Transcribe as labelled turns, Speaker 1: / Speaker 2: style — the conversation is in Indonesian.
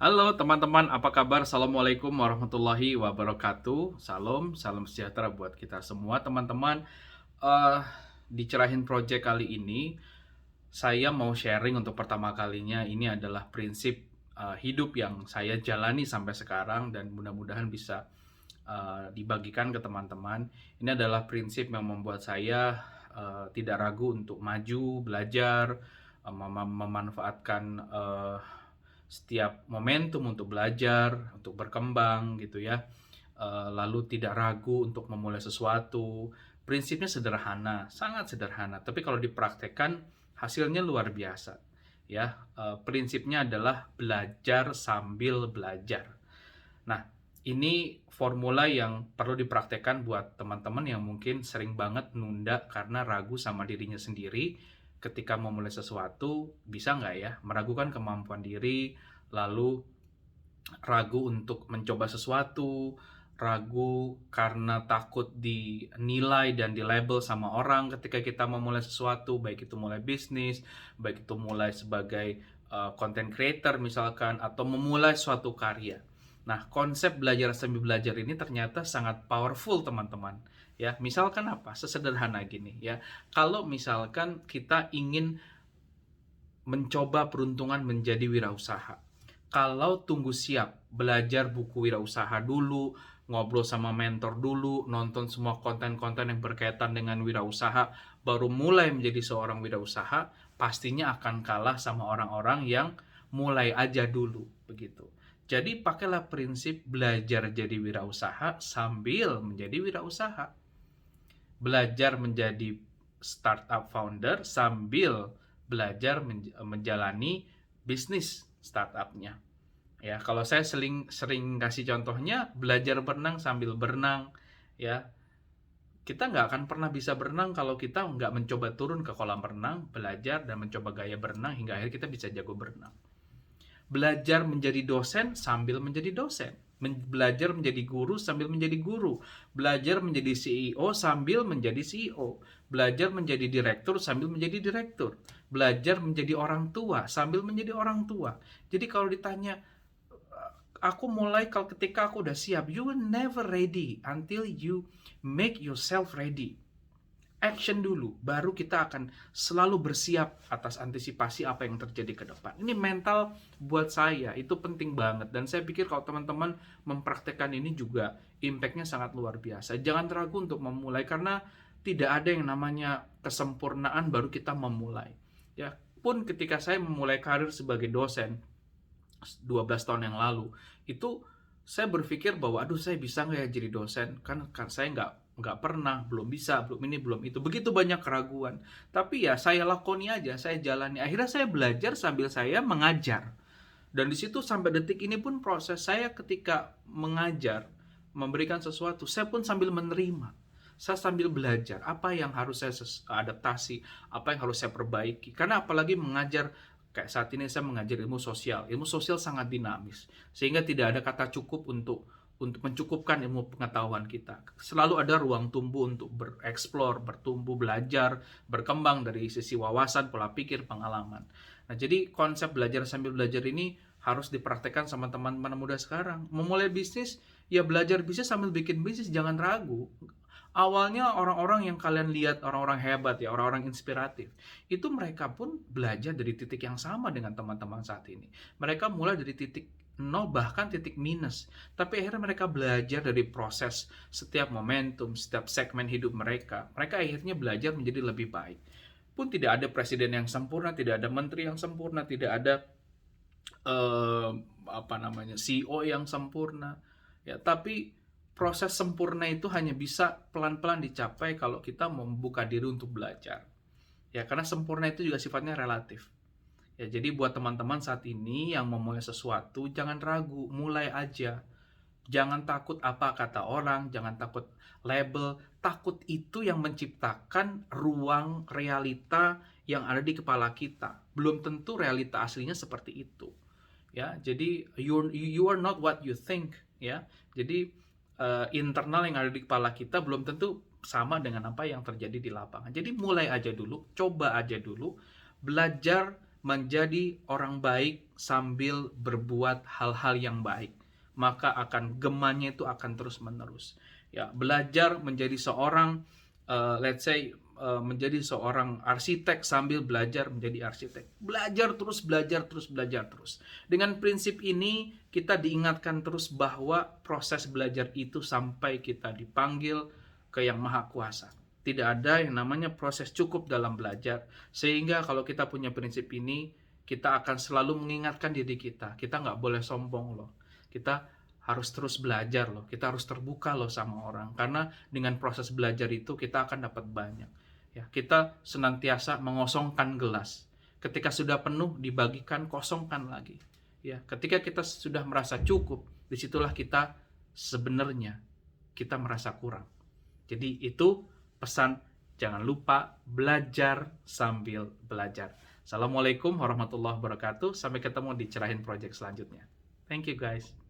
Speaker 1: Halo teman-teman, apa kabar? Assalamualaikum warahmatullahi wabarakatuh. Salam sejahtera buat kita semua teman-teman. Eh, Dicerahin project kali ini, saya mau sharing untuk pertama kalinya. Ini adalah prinsip hidup yang saya jalani sampai sekarang dan mudah-mudahan bisa dibagikan ke teman-teman. Ini adalah prinsip yang membuat saya tidak ragu untuk maju, belajar, memanfaatkan setiap momentum untuk belajar, untuk berkembang gitu ya. Lalu tidak ragu untuk memulai sesuatu. Prinsipnya sederhana, sangat sederhana, tapi kalau dipraktekkan hasilnya luar biasa. Ya, prinsipnya adalah belajar sambil belajar. Nah, ini formula yang perlu dipraktekkan buat teman-teman yang mungkin sering banget nunda karena ragu sama dirinya sendiri ketika memulai sesuatu. Bisa nggak ya meragukan kemampuan diri, lalu ragu untuk mencoba sesuatu, ragu karena takut dinilai dan di-label sama orang ketika kita memulai sesuatu, baik itu mulai bisnis, baik itu mulai sebagai content creator misalkan, atau memulai suatu karya. Nah, konsep belajar sambil belajar ini ternyata sangat powerful, teman-teman. Ya, misalkan apa? Sesederhana gini ya. Kalau misalkan kita ingin mencoba peruntungan menjadi wirausaha. Kalau tunggu siap, belajar buku wirausaha dulu, ngobrol sama mentor dulu, nonton semua konten-konten yang berkaitan dengan wirausaha, baru mulai menjadi seorang wirausaha, pastinya akan kalah sama orang-orang yang mulai aja dulu, begitu. Jadi pakailah prinsip belajar jadi wirausaha sambil menjadi wirausaha. Belajar menjadi startup founder sambil belajar menjalani bisnis startupnya. Ya, kalau saya sering kasih contohnya belajar berenang sambil berenang. Ya, kita nggak akan pernah bisa berenang kalau kita nggak mencoba turun ke kolam renang, belajar dan mencoba gaya berenang hingga akhirnya kita bisa jago berenang. Belajar menjadi dosen sambil menjadi dosen. Belajar menjadi guru sambil menjadi guru. Belajar menjadi CEO sambil menjadi CEO. Belajar menjadi direktur sambil menjadi direktur. Belajar menjadi orang tua sambil menjadi orang tua. Jadi kalau ditanya, aku mulai kalau ketika aku udah siap, you will never ready until you make yourself ready. Action dulu, baru kita akan selalu bersiap atas antisipasi apa yang terjadi ke depan. Ini mental buat saya, itu penting banget. Dan saya pikir kalau teman-teman mempraktekkan ini juga impact-nya sangat luar biasa. Jangan ragu untuk memulai, karena tidak ada yang namanya kesempurnaan baru kita memulai. Ya, pun ketika saya memulai karir sebagai dosen 12 tahun yang lalu, itu saya berpikir bahwa aduh, saya bisa nggak ya jadi dosen, kan saya nggak pernah, belum bisa, belum ini, belum itu, begitu banyak keraguan. Tapi ya saya lakoni aja, saya jalani. Akhirnya saya belajar sambil saya mengajar, dan di situ sampai detik ini pun proses saya ketika mengajar, memberikan sesuatu, saya pun sambil menerima. Saya sambil belajar apa yang harus saya adaptasi, apa yang harus saya perbaiki. Karena apalagi mengajar kayak saat ini, saya mengajar ilmu sosial. Ilmu sosial sangat dinamis, sehingga tidak ada kata cukup untuk mencukupkan ilmu pengetahuan kita. Selalu ada ruang tumbuh untuk bereksplor, bertumbuh, belajar, berkembang dari sisi wawasan, pola pikir, pengalaman. Nah, jadi konsep belajar sambil belajar ini harus dipraktekkan sama teman-teman muda sekarang. Memulai bisnis, ya belajar bisnis sambil bikin bisnis, jangan ragu. Awalnya orang-orang yang kalian lihat, orang-orang hebat ya, orang-orang inspiratif, itu mereka pun belajar dari titik yang sama dengan teman-teman saat ini. Mereka mulai dari titik nol, bahkan titik minus. Tapi akhirnya mereka belajar dari proses setiap momentum, setiap segmen hidup mereka. Mereka akhirnya belajar menjadi lebih baik. Pun tidak ada presiden yang sempurna, tidak ada menteri yang sempurna, tidak ada eh, CEO yang sempurna. Ya, tapi proses sempurna itu hanya bisa pelan-pelan dicapai kalau kita membuka diri untuk belajar. Ya, karena sempurna itu juga sifatnya relatif. Ya, jadi buat teman-teman saat ini yang memulai sesuatu, jangan ragu, mulai aja. Jangan takut apa kata orang, jangan takut label. Takut itu yang menciptakan ruang realita yang ada di kepala kita. Belum tentu realita aslinya seperti itu. Ya, jadi you are not what you think, ya. Jadi internal yang ada di kepala kita belum tentu sama dengan apa yang terjadi di lapangan. Jadi mulai aja dulu, coba aja dulu, belajar menjadi orang baik sambil berbuat hal-hal yang baik, maka akan gemanya itu akan terus menerus. Ya, belajar menjadi seorang let's say menjadi seorang arsitek sambil belajar menjadi arsitek. Belajar terus, belajar terus, belajar terus. Dengan prinsip ini kita diingatkan terus bahwa proses belajar itu sampai kita dipanggil ke Yang Maha Kuasa. Tidak ada yang namanya proses cukup dalam belajar. Sehingga kalau kita punya prinsip ini, kita akan selalu mengingatkan diri kita. Kita nggak boleh sombong loh. Kita harus terus belajar loh. Kita harus terbuka loh sama orang. Karena dengan proses belajar itu kita akan dapat banyak. Ya, kita senantiasa mengosongkan gelas. Ketika sudah penuh, dibagikan, kosongkan lagi. Ya, ketika kita sudah merasa cukup, disitulah kita sebenarnya kita merasa kurang. Jadi itu pesan, jangan lupa belajar sambil belajar. Assalamualaikum warahmatullahi wabarakatuh. Sampai ketemu di Cerahin Project selanjutnya. Thank you guys.